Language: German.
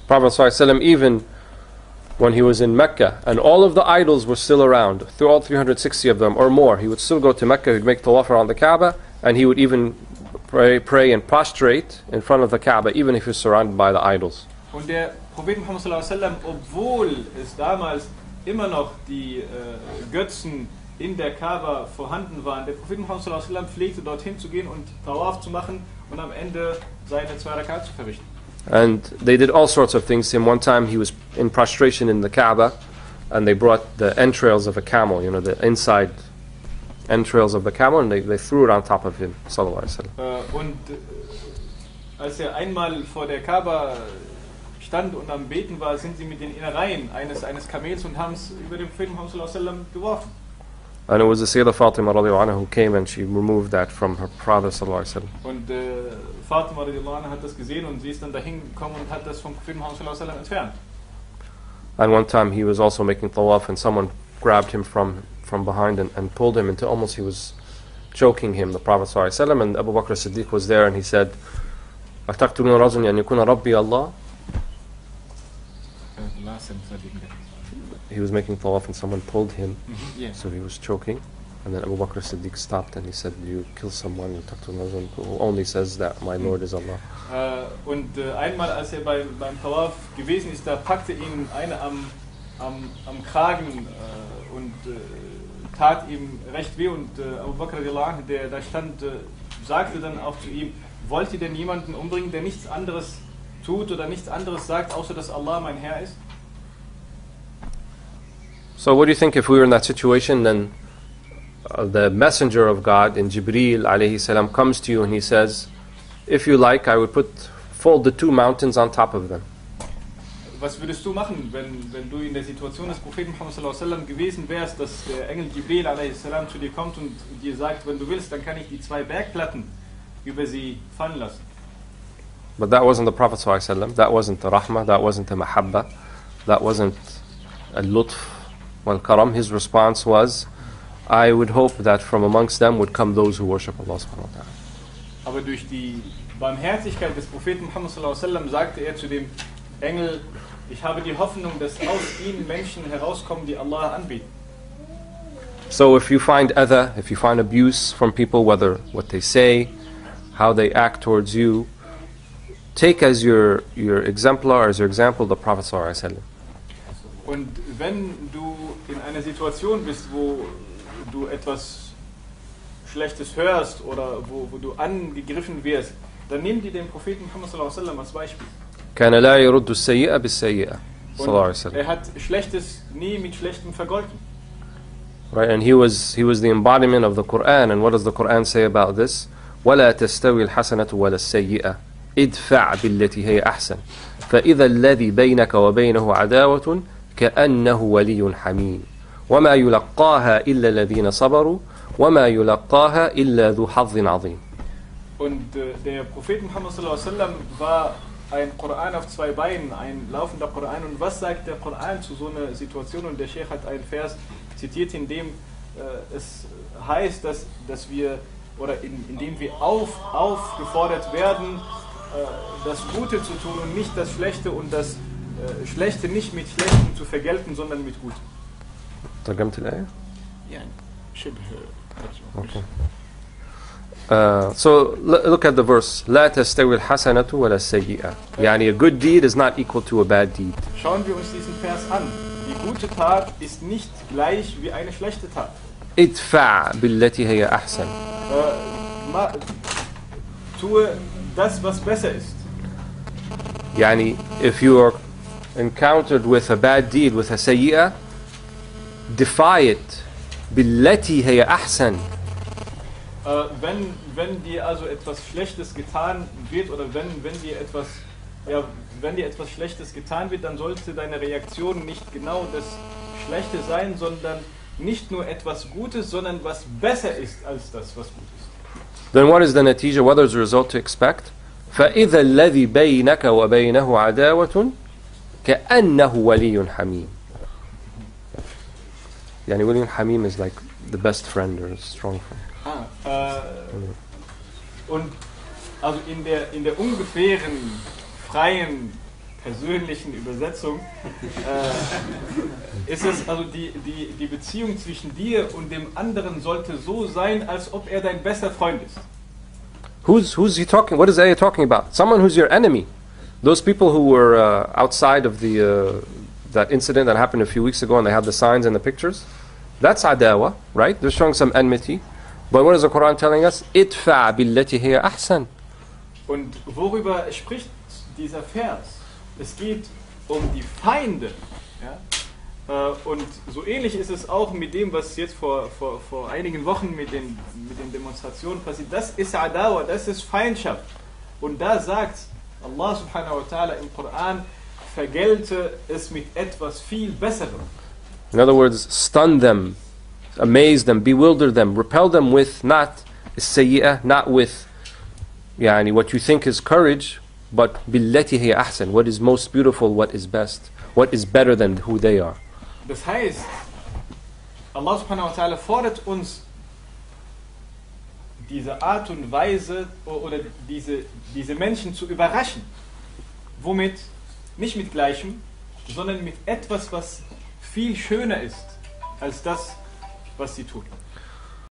Prophet ﷺ, even when he was in Mecca and all of the idols were still around, through all 360 of them or more, he would still go to Mecca, he'd make tawaf around the Kaaba, and he would even pray and prostrate in front of the Kaaba, even if he was surrounded by the idols. Und der Prophet Muhammad sallallahu alaihi wasallam, obwohl es damals immer noch die Götzen in der Kaaba vorhanden waren, der Prophet Muhammad sallallahu alaihi wasallam pflegte dorthin zu gehen und Tawaf zu machen und am Ende seine 2 Rakat zu verrichten. And they did all sorts of things to him. One time he was in prostration in the Kaaba, and they brought the entrails of a camel, you know, the inside entrails of the camel, and they threw it on top of him, sallallahu alaihi wasallam. Und als einmal vor der Kaaba stand und am Beten war, sind sie mit den Innereien eines Kamels und haben es über den Propheten Muhammad sallallahu alaihi wasallam geworfen. And it was the Sayyidah Fatima radiallahu anha who came and she removed that from her father sallallahu alaihi wasallam. Und Fatima radiallahu anha hat das gesehen und sie ist dann dahin gekommen und hat das vom Propheten Muhammad sallallahu alaihi wasallam entfernt. And one time he was also making tawaf and someone grabbed him from behind and pulled him until almost he was choking him, the Prophet sallallahu alaihi wasallam. And Abu Bakr as-Siddiq was there and he said, أَتَقْتُلُونَ رَجُلًا أَنْ يَكُونَ رَبِّي اللَّهِ. He was making tawaf and someone pulled him, so he was choking. And then Abu Bakr as-Siddiq stopped and he said, you kill someone who only says that my Lord is Allah. Und einmal, als beim Tawaf gewesen ist, da packte ihn einer am Kragen und tat ihm recht weh. Und Abu Bakr, der da stand, sagte dann auch zu ihm, wollt ihr denn jemanden umbringen, der nichts anderes tut oder nichts anderes sagt, außer dass Allah mein Herr ist? So what do you think if we were in that situation, then the messenger of God in Jibreel alayhi salam comes to you and he says, if you like, I would fold the 2 mountains on top of them. Was würdest du machen, wenn du in der Situation des Propheten Muhammad sallallahu alaihi wasallam gewesen wärst, dass der Engel Jibreel alayhi salam zu dir kommt und dir sagt, wenn du willst, dann kann ich die 2 Bergplatten über sie fallen lassen? But that wasn't the Prophet sallallahu alaihi wasallam. That wasn't the rahmah. That wasn't the mahabba. That wasn't a lutf wal karam. His response was, I would hope that from amongst them would come those who worship Allah subhanahu wa ta'ala. Aber durch die Barmherzigkeit des Propheten Muhammad sallallahu alaihi wasallam sagte er zu dem Engel, ich habe die Hoffnung, dass aus ihnen Menschen herauskommen, die Allah anbeten. So if you find adha, if you find abuse from people, whether what they say, how they act towards you, take as your exemplar, as your example, the Prophet sallallahu alaihi wasallam. Und wenn du in einer Situation bist, wo du etwas Schlechtes hörst oder wo du angegriffen wirst, dann nimm dir den Propheten Muhammad sallallahu alaihi wasallam als Beispiel. كان لا يرد السيئة بالسيئة صلى الله عليه وسلم. Hat Schlechtes nie mit Schlechtem vergolten. Right, and he was the embodiment of the Quran. And what does the Quran say about this? ولا تستوي الحسنة ولا السيئة ادفع بالتي هي أحسن فإذا الذي بينك وبينه عداوة كأنه ولي حميم وما يلقاها إلا الذين صبروا وما يلقاها إلا ذو حظ عظيم. Und der Prophet Muhammad sallallahu alaihi wasallam war ein Koran auf 2 Beinen, ein laufender Koran. Und was sagt der Koran zu so einer Situation? Und der Shaykh hat einen Vers zitiert, in dem es heißt, dass wir, oder in dem wir aufgefordert werden, das Gute zu tun und nicht das Schlechte, und das Schlechte nicht mit Schlechtem zu vergelten, sondern mit Gutem. ترجمت الآية؟ يعني شبه. Okay. So look at the verse. لا تستوي الحسنة ولا السيئة. يعني a good deed is not equal to a bad deed. Schauen wir uns diesen Vers an. Die gute Tat ist nicht gleich wie eine schlechte Tat. ادفع بالتي هي أحسن. Tue das, was besser ist. يعني if you are encountered with a bad deed, with a سيئة, defy it بالتي هي أحسن. Wenn dir also etwas Schlechtes getan wird, oder wenn dir etwas Schlechtes getan wird, dann sollte deine Reaktion nicht genau das Schlechte sein, sondern nicht nur etwas Gutes, sondern was besser ist als das, was gut ist. Then what is the natija? What is the result to expect? فإذا الذي بينك وبينه عداوة كأنه ولي حميم. يعني ولي حميم is like the best friend or a strong friend. Und also in der ungefähren, freien persönlichen Übersetzung, ist es also die Beziehung zwischen dir und dem anderen sollte so sein, als ob er dein bester Freund ist. Who's he talking? What is Ayah talking about? Someone who's your enemy. Those people who were outside of the that incident that happened a few weeks ago and they had the signs and the pictures. That's adawa, right? They're showing some enmity. But what is the Quran telling us? Idfa billati hiya ahsan. Und worüber spricht dieser Vers? Es geht um die Feinde. Ja? Und so ähnlich ist es auch mit dem, was jetzt vor einigen Wochen mit den Demonstrationen passiert. Das ist Adawa, das ist Feindschaft. Und da sagt Allah subhanahu wa ta'ala im Koran, vergelte es mit etwas viel Besserem. In other words, stun them, amaze them, bewilder them, repel them with not sayyi'ah, not with what you think is courage, but billati hiya ahsan, what is most beautiful, what is best, what is better than who they are. Das heißt, Allah subhanahu wa ta'ala fordert uns, diese Art und Weise oder diese Menschen zu überraschen. Womit? Nicht mit Gleichem, sondern mit etwas, was viel schöner ist als das, was sie tun.